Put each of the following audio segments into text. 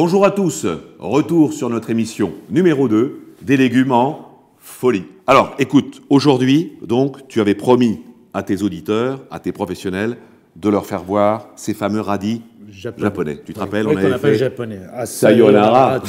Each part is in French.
Bonjour à tous, retour sur notre émission numéro 2, des légumes en folie. Alors, écoute, aujourd'hui, donc, tu avais promis à tes auditeurs, à tes professionnels, de leur faire voir ces fameux radis japonais. Tu te rappelles, oui, on avait fait japonais. sayonara.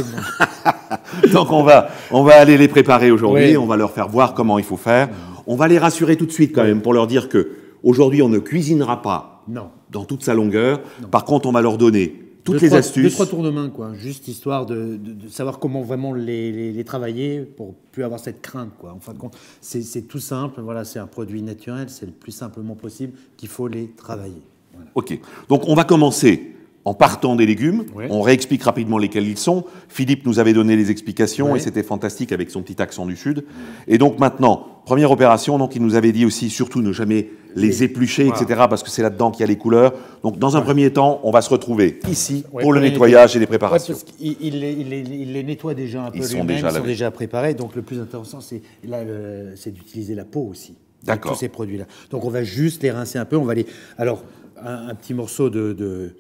Donc, on va aller les préparer aujourd'hui, on va leur faire voir comment il faut faire. On va les rassurer tout de suite quand même pour leur dire que aujourd'hui, on ne cuisinera pas dans toute sa longueur. Par contre, on va leur donner toutes les astuces. 2-3 tours de main, quoi. Juste histoire de savoir comment vraiment les travailler pour plus avoir cette crainte, quoi. En fin de compte, c'est tout simple. Voilà, c'est un produit naturel, c'est le plus simplement possible qu'il faut les travailler. Voilà. Ok. Donc, on va commencer en partant des légumes. On réexplique rapidement lesquels ils sont. Philippe nous avait donné les explications et c'était fantastique avec son petit accent du Sud. Et donc maintenant, première opération, donc il nous avait dit aussi surtout ne jamais les éplucher, etc. parce que c'est là-dedans qu'il y a les couleurs. Donc dans un premier temps, on va se retrouver ici pour le nettoyage et les préparations. Parce qu'il les nettoie déjà un peu lui-même, ils sont déjà préparés. Donc le plus intéressant, c'est d'utiliser la peau aussi. D'accord. Tous ces produits-là. Donc on va juste les rincer un peu. On va les... Alors, un petit morceau de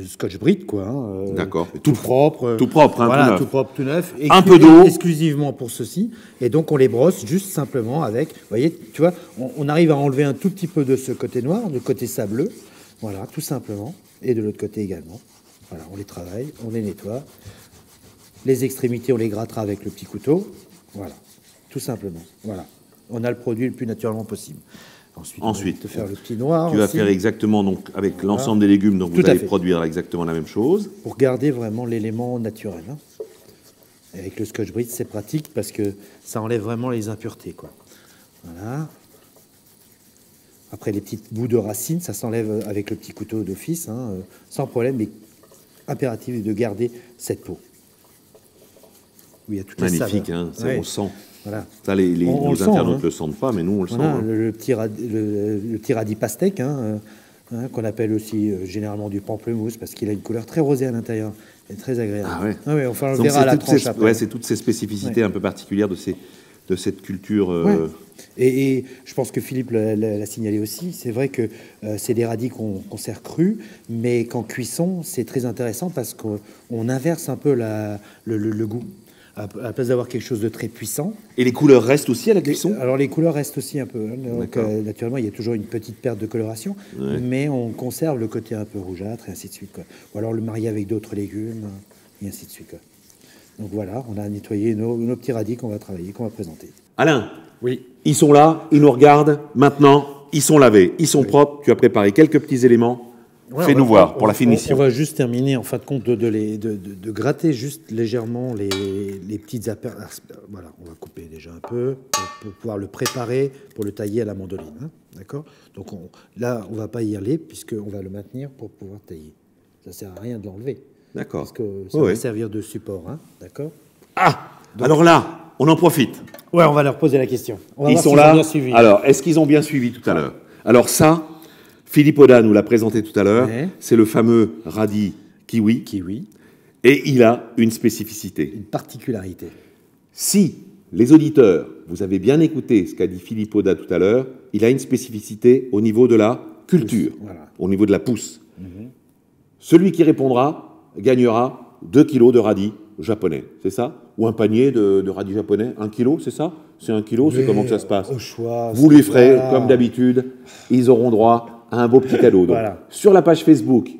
Scotch-Brite, quoi. D'accord. Tout propre. Tout propre, hein, voilà, tout neuf. tout propre, tout neuf. Un peu d'eau. Exclusivement pour ceci. Et donc, on les brosse juste simplement avec... Vous voyez, tu vois, on arrive à enlever un tout petit peu de ce côté noir, du côté sableux. Voilà, tout simplement. Et de l'autre côté également. Voilà, on les travaille, on les nettoie. Les extrémités, on les grattera avec le petit couteau. Voilà, tout simplement. Voilà. On a le produit le plus naturellement possible. Ensuite, te faire le petit noir. Tu vas faire exactement donc avec l'ensemble des légumes, donc vous allez produire exactement la même chose. Pour garder vraiment l'élément naturel. Hein. Avec le Scotch-Brite, c'est pratique parce que ça enlève vraiment les impuretés, quoi. Voilà. Après, les petits bouts de racines, ça s'enlève avec le petit couteau d'office, hein, sans problème, mais impératif de garder cette peau. Où il y a toutes magnifique, les hein, on sent. Voilà. Ça, nos internautes ne le sentent pas, mais nous, on le sent. Hein. Le petit radis pastèque, qu'on appelle aussi généralement du pamplemousse, parce qu'il a une couleur très rosée à l'intérieur. C'est très agréable. Ah ouais. Ah ouais, enfin, on le verra à la tranche après. Ouais, c'est toutes ces spécificités un peu particulières de cette culture. Et je pense que Philippe l'a signalé aussi. C'est vrai que c'est des radis qu'on sert crus, mais qu'en cuisson, c'est très intéressant parce qu'on inverse un peu le goût. À la place d'avoir quelque chose de très puissant. Et les couleurs restent aussi à la cuisson ? Alors les couleurs restent aussi un peu. Donc, naturellement, il y a toujours une petite perte de coloration, mais on conserve le côté un peu rougeâtre et ainsi de suite, quoi. Ou alors le marier avec d'autres légumes et ainsi de suite, quoi. Donc voilà, on a nettoyé nos petits radis qu'on va travailler, qu'on va présenter. Alain, oui. Ils sont là, ils nous regardent. Maintenant, ils sont lavés, ils sont propres. Tu as préparé quelques petits éléments. Fais-nous voir pour la finition. On va juste terminer en fin de compte de gratter juste légèrement les petites voilà, on va couper déjà un peu pour pouvoir le préparer pour le tailler à la mandoline. Hein, d'accord ? Donc là, on va pas y aller puisqu'on va le maintenir pour pouvoir tailler. Ça sert à rien de l'enlever. D'accord. Parce que ça va servir de support. Hein, d'accord ? Ah, donc, alors là, on en profite. Ouais, on va leur poser la question. Ils sont là. Alors, est-ce qu'ils ont bien suivi tout à l'heure ? Alors ça. Philippe Oda nous l'a présenté tout à l'heure, c'est le fameux radis kiwi. Et il a une spécificité. Une particularité. Si les auditeurs, vous avez bien écouté ce qu'a dit Philippe Oda tout à l'heure, il a une spécificité au niveau de la culture, au niveau de la pousse. Celui qui répondra gagnera 2 kilos de radis japonais, c'est ça ? Ou un panier de radis japonais, 1 kilo, c'est ça ? C'est 1 kilo, c'est comment que ça se passe ? Au choix. Vous les ferez, comme d'habitude, ils auront droit à un beau petit cadeau. Donc, sur la page Facebook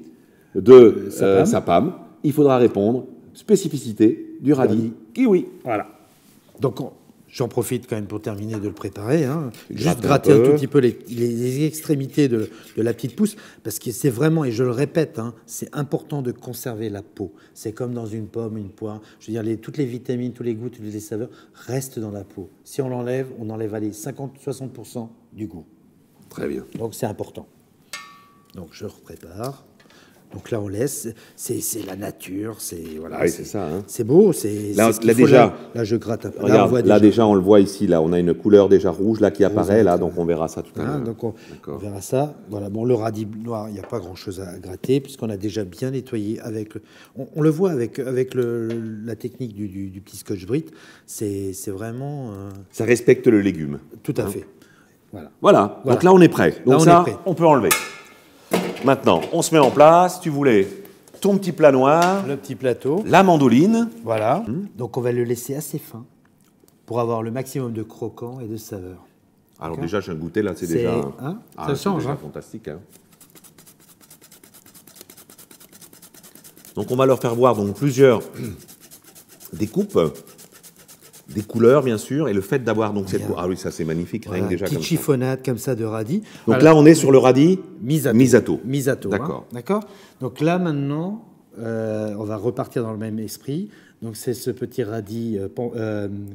de Sapam, il faudra répondre spécificité du radis kiwi. Voilà. Donc, j'en profite quand même pour terminer de le préparer. Hein. Juste gratter un tout petit peu les extrémités de la petite pousse, parce que c'est vraiment, et je le répète, hein, c'est important de conserver la peau. C'est comme dans une pomme, une poire. Je veux dire, toutes les vitamines, tous les goûts, toutes les saveurs restent dans la peau. Si on l'enlève, on enlève 50-60% du goût. Très bien. Donc, c'est important. Donc, je reprépare. Donc là, on laisse. C'est la nature. Voilà, oui, c'est ça. Hein. C'est beau. Là, déjà, là, je gratte un peu. Regarde, là, déjà, on le voit ici. Là, on a une couleur déjà rouge là qui apparaît. Là, donc on verra ça tout à l'heure. Donc on verra ça. Voilà. Bon, le radis noir, il n'y a pas grand-chose à gratter puisqu'on a déjà bien nettoyé avec. On le voit avec la technique du petit Scotch-Brite. C'est vraiment. Ça respecte le légume. Tout à fait. Voilà. Donc là, on est prêt. Donc ça, on peut enlever. Maintenant, on se met en place. Tu voulais ton petit plat noir, le petit plateau. la mandoline. Voilà. Donc on va le laisser assez fin pour avoir le maximum de croquant et de saveur. Alors déjà, j'ai un goûter là, c'est déjà... Hein, Ah, ça c'est change. déjà Hein. fantastique. Hein. Donc on va leur faire voir donc, plusieurs découpes, des couleurs bien sûr, et le fait d'avoir donc cette... Ah oui, ça c'est magnifique, Voilà, rien que déjà petite comme ça. chiffonnade comme ça de radis. Donc Voilà. là, on est sur le radis Misato. D'accord. Hein. D'accord. Donc là, maintenant, on va repartir dans le même esprit. Donc c'est ce petit radis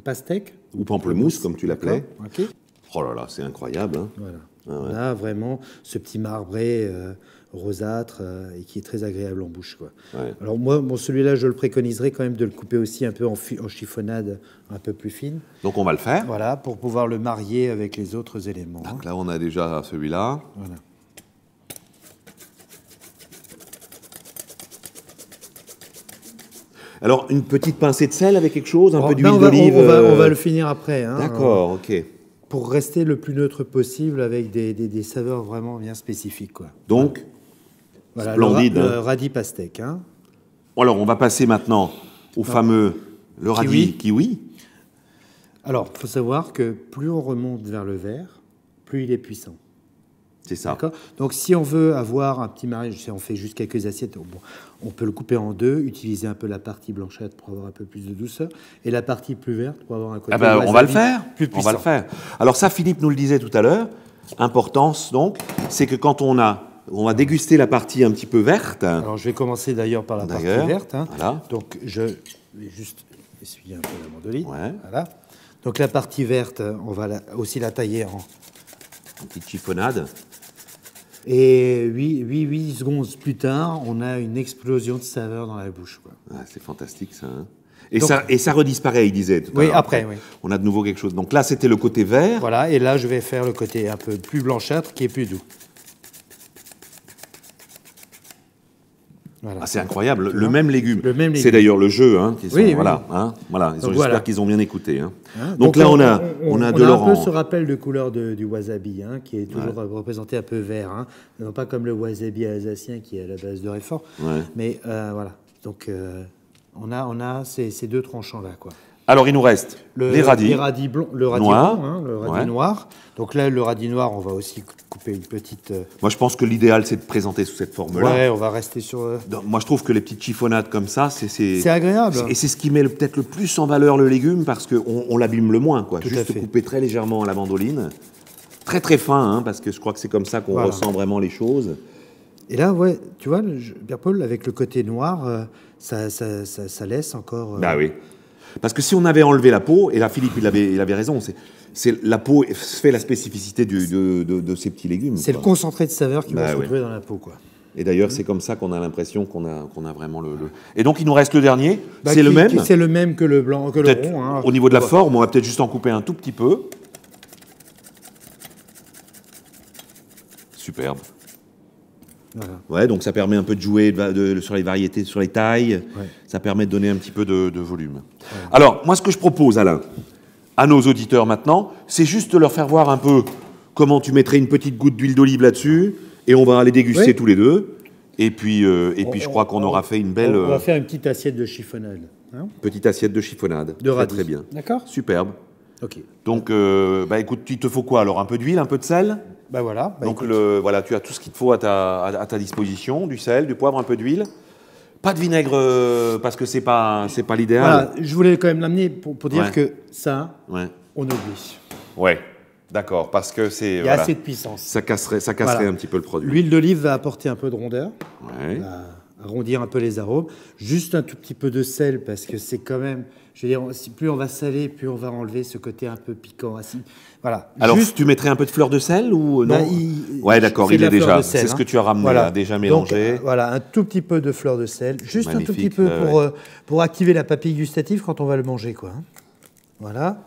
pastèque. Ou pamplemousse, comme tu l'appelais. Ok. Oh là là, c'est incroyable. Hein. Voilà. Ah ouais. Là, vraiment, ce petit marbré rosâtre et qui est très agréable en bouche. Quoi. Ouais. Alors moi, bon, celui-là, je le préconiserais quand même de le couper aussi un peu en chiffonnade un peu plus fine. Donc on va le faire. Voilà, pour pouvoir le marier avec les autres éléments. Donc là, on a déjà celui-là. Voilà. Alors, une petite pincée de sel avec quelque chose, un peu d'huile Ben, d'olive. on va le finir après. Hein, D'accord, ok. pour rester le plus neutre possible avec des saveurs vraiment bien spécifiques. Quoi. Donc, Voilà, splendide. le radis pastèque. Hein. Alors, on va passer maintenant au fameux le radis kiwi. Alors, il faut savoir que plus on remonte vers le vert, plus il est puissant. C'est ça. D'accord. Donc, si on veut avoir un petit mariage, si on fait juste quelques assiettes, bon, on peut le couper en deux, utiliser un peu la partie blanchette pour avoir un peu plus de douceur, et la partie plus verte pour avoir un côté Ah ben, on va le wasabi faire. plus On puissant. va le faire. Alors ça, Philippe nous le disait tout à l'heure. Importance, donc, c'est que quand on va déguster la partie un petit peu verte. Alors, je vais commencer d'ailleurs par la partie D'ailleurs, verte. Hein. voilà. Donc, je vais juste essuyer un peu la mandoline. Ouais. Voilà. Donc, la partie verte, on va aussi la tailler en... Une petite chiffonnade. Et 8 secondes plus tard, on a une explosion de saveur dans la bouche. Quoi. Ah, c'est fantastique, ça. Hein. Et, Donc- ça redisparaît, il disait tout à Oui, l'heure. après, oui. On a de nouveau quelque chose. Donc là, c'était le côté vert. Voilà, et là, je vais faire le côté un peu plus blanchâtre qui est plus doux. Voilà. Ah, c'est incroyable, le même légume. Le même C'est légume. d'ailleurs le jeu, hein, qui sont, Oui, oui. voilà, hein, voilà. Donc, J'espère voilà. qu'ils ont bien écouté. Hein. Hein, Donc là, on a de on a un l'orange. peu ce rappel de couleur du wasabi, hein, qui est toujours représenté un peu vert. Hein. Non pas comme le wasabi alsacien qui est à la base de réfort. Ouais. Mais voilà. Donc, on a ces deux tranchants-là, quoi. Alors, il nous reste les radis. Le radis Noirs. blanc, hein, le radis Ouais. noir. Donc là, le radis noir, on va aussi couper une petite... Moi, je pense que l'idéal, c'est de présenter sous cette forme-là. Ouais, on va rester sur... Donc, moi, je trouve que les petites chiffonnades comme ça, C'est agréable. Et c'est ce qui met peut-être le plus en valeur le légume parce qu'on on l'abîme le moins. Quoi. Tout à Juste fait. couper très légèrement à la mandoline. Très très fin, hein, parce que je crois que c'est comme ça qu'on Voilà. ressent vraiment les choses. Et là, ouais, tu vois, Pierre-Paul, avec le côté noir, ça laisse encore... Bah oui. Parce que si on avait enlevé la peau, et là Philippe il avait raison, c'est la peau fait la spécificité de ces petits légumes. C'est le quoi. concentré de saveur qui va se oui. retrouver dans la peau, quoi. Et d'ailleurs c'est comme ça qu'on a l'impression qu'on a vraiment le... Et donc il nous reste le dernier, Bah, c'est le même. C'est le même que le blanc, que le Peut-être rond. Hein. au niveau de la forme, on va peut-être juste en couper un tout petit peu. Superbe. Voilà. Ouais, donc ça permet un peu de jouer sur les variétés, sur les tailles. Ouais. Ça permet de donner un petit peu de volume. Ouais. Alors, moi, ce que je propose, Alain, à nos auditeurs maintenant, c'est juste de leur faire voir un peu comment tu mettrais une petite goutte d'huile d'olive là-dessus, et on va les déguster Oui. tous les deux. Et puis je crois qu'on aura fait une belle On va faire une petite assiette de chiffonnade. Hein, petite assiette de chiffonnade. de radis. Très bien. D'accord. Superbe. Ok. Donc, bah écoute, il te faut quoi alors? Un peu d'huile, un peu de sel? Bah voilà. Bah, Donc écoute. voilà, tu as tout ce qu'il te faut à ta disposition, du sel, du poivre, un peu d'huile. Pas de vinaigre parce que c'est pas l'idéal. Voilà, je voulais quand même l'amener pour dire Ouais. que ça, Ouais. on oublie. Ouais. D'accord, parce que c'est Il y a assez de puissance. ça casserait Voilà. un petit peu le produit. L'huile d'olive va apporter un peu de rondeur, Ouais. va arrondir un peu les arômes. Juste un tout petit peu de sel parce que c'est quand même, je veux dire, plus on va saler, plus on va enlever ce côté un peu piquant, acide. Voilà. Alors Juste, tu mettrais un peu de fleur de sel ou non? bah, Ouais, d'accord, c'est il de est la fleur déjà. de sel, C'est ce hein. que tu as ramené Voilà. là, déjà Donc, mélangé. voilà, un tout petit peu de fleur de sel, juste un tout petit Magnifique, peu ouais, pour activer la papille gustative quand on va le manger, quoi. Hein. Voilà.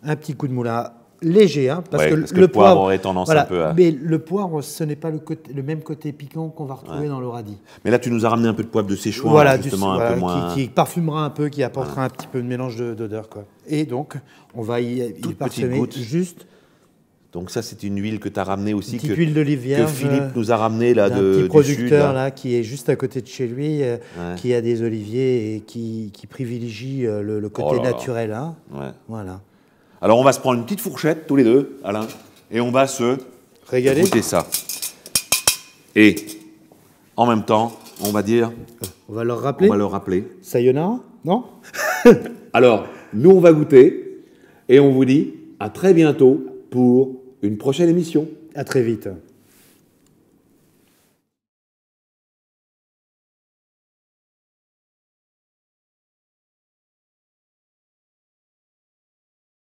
Un petit coup de moulin léger, hein, parce Ouais, que parce que le le poivre poivre aurait tendance voilà, un peu à... Mais le poivre, ce n'est pas le même côté piquant qu'on va retrouver dans le radis. Mais là, tu nous as ramené un peu de poivre de Séchouan, Voilà, justement, un voilà, peu moins... qui parfumera un peu, qui apportera un petit peu de mélange d'odeur, quoi. Et donc, on va y Toute parsemer petite goutte. juste Donc ça, c'est une huile que tu as ramenée aussi, petite huile d'olive vierge, que Philippe nous a ramenée là, d'un petit producteur sud, là, qui est juste à côté de chez lui, qui a des oliviers et qui privilégie le côté naturel. Hein. Voilà. Alors on va se prendre une petite fourchette tous les deux, Alain, et on va se goûter ça. Et en même temps, on va dire... On va leur rappeler. On va leur rappeler. Sayonara, non? Alors, nous on va goûter et on vous dit à très bientôt pour une prochaine émission. À très vite.